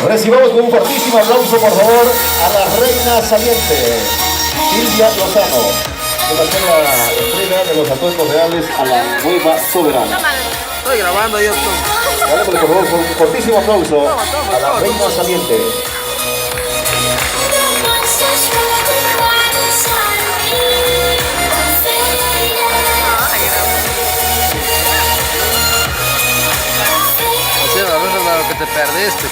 Recibamos con un fortísimo aplauso, por favor, a la reina saliente, Silvia Lozano, que va a hacer la entrega de los atuendos reales a la nueva soberana. Estoy grabando yo. Dale, por favor, con un fortísimo aplauso a la reina saliente. O sea, a ver lo que te perdiste.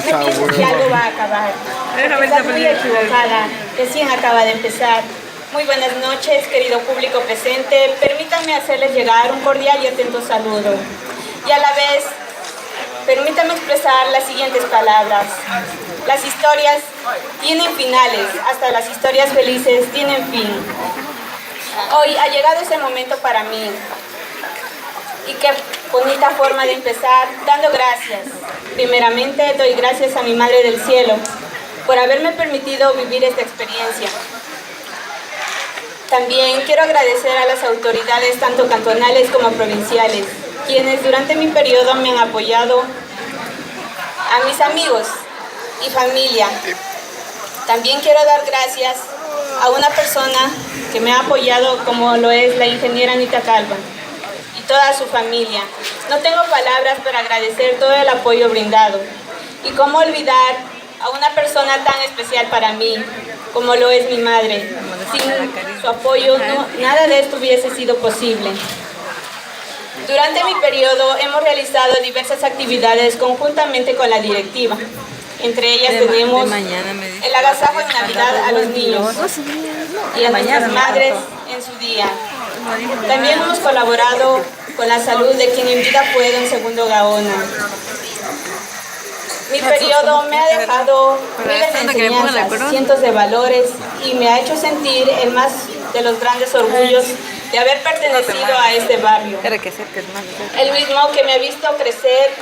Que algo va a acabar. Está muy equivocada. Recién acaba de empezar. Muy buenas noches, querido público presente. Permítanme hacerles llegar un cordial y atento saludo. Y a la vez, permítanme expresar las siguientes palabras. Las historias tienen finales, hasta las historias felices tienen fin. Hoy ha llegado ese momento para mí. Y qué bonita forma de empezar, dando gracias. Primeramente, doy gracias a mi Madre del Cielo por haberme permitido vivir esta experiencia. También quiero agradecer a las autoridades, tanto cantonales como provinciales, quienes durante mi periodo me han apoyado, a mis amigos y familia. También quiero dar gracias a una persona que me ha apoyado, como lo es la ingeniera Anita Calva, y toda su familia. No tengo palabras para agradecer todo el apoyo brindado. Y cómo olvidar a una persona tan especial para mí, como lo es mi madre. Sin su apoyo, nada de esto hubiese sido posible. Durante mi periodo hemos realizado diversas actividades conjuntamente con la directiva. Entre ellas tenemos el agasajo de Navidad a los niños y a nuestras madres en su día. También hemos colaborado con la salud de quien en vida puede en Segundo Gaona. Mi periodo me ha dejado miles de enseñanzas, cientos de valores y me ha hecho sentir el más de los grandes orgullos de haber pertenecido a este barrio. El mismo que me ha visto crecer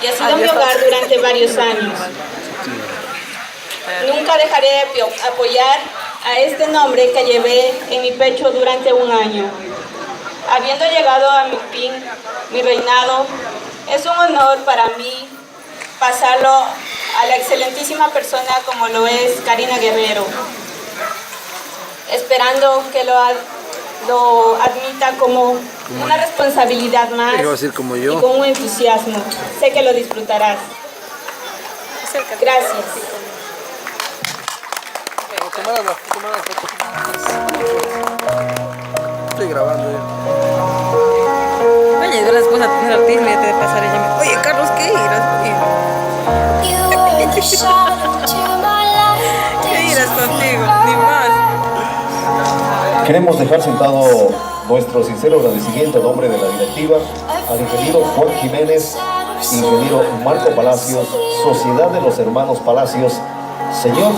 y ha sido mi hogar durante varios años. Nunca dejaré de apoyar a este nombre que llevé en mi pecho durante un año. Habiendo llegado a mi fin, mi reinado, es un honor para mí pasarlo a la excelentísima persona como lo es Karina Guerrero, esperando que lo admita como una responsabilidad más y con un entusiasmo. Sé que lo disfrutarás. Gracias. Estoy grabando ya. Oye, yo la esposa tener autismo y ya te de pasar ella. Oye, Carlos, ¿qué irás? ¿Qué irás contigo? Ni más. Queremos dejar sentado nuestro sincero agradecimiento en nombre de la directiva al ingeniero Juan Jiménez, ingeniero Marco Palacios, Sociedad de los Hermanos Palacios, señor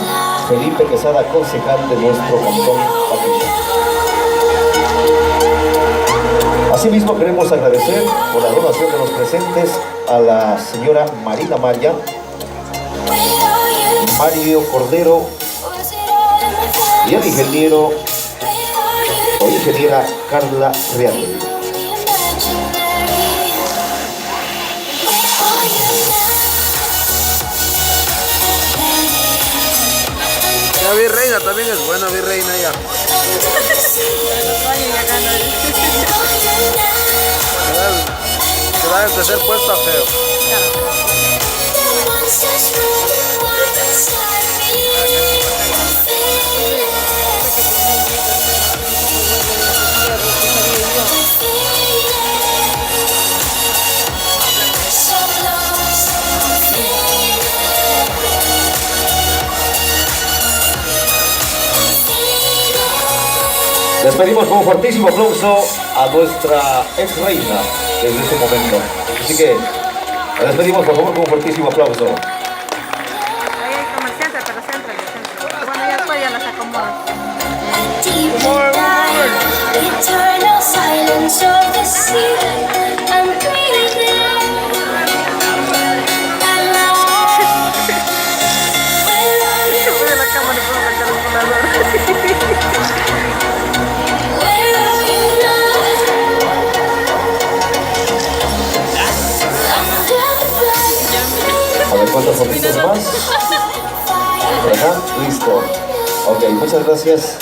Felipe Quesada, concejal de nuestro cantón Patricia. Asimismo, queremos agradecer por la donación de los presentes a la señora Marina Maya, Mario Cordero y el ingeniero o ingeniera Carla Real. La virreina también es buena, virreina ya. Se va a empezar puesto a feo. Les pedimos con un fortísimo aplauso a nuestra ex reina desde este momento. Así que la despedimos por favor con un fortísimo aplauso. Ahí hay comerciantes, pero centro. Bueno, ya después ya las acomodo. Voy a la cámara y puedo sacar un volador. A ver cuántas fotitos más. Ajá, listo. Ok, muchas gracias.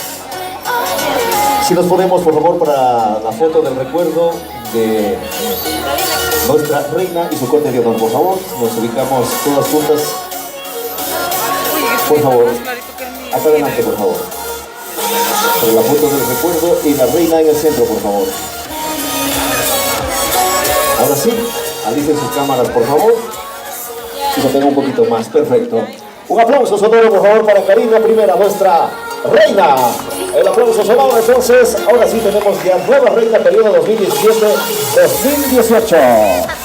Si nos ponemos por favor para la foto del recuerdo de nuestra reina y su corte de honor, por favor. Nos ubicamos todas juntas. Por favor, acá adelante, por favor. Para la foto del recuerdo y la reina en el centro, por favor. Ahora sí, alicen sus cámaras, por favor. Y se tenga un poquito más, perfecto. Un aplauso sonoro, por favor, para Karina Primera, nuestra reina. El aplauso sonoro, entonces, ahora sí tenemos ya nueva reina, periodo 2017-2018.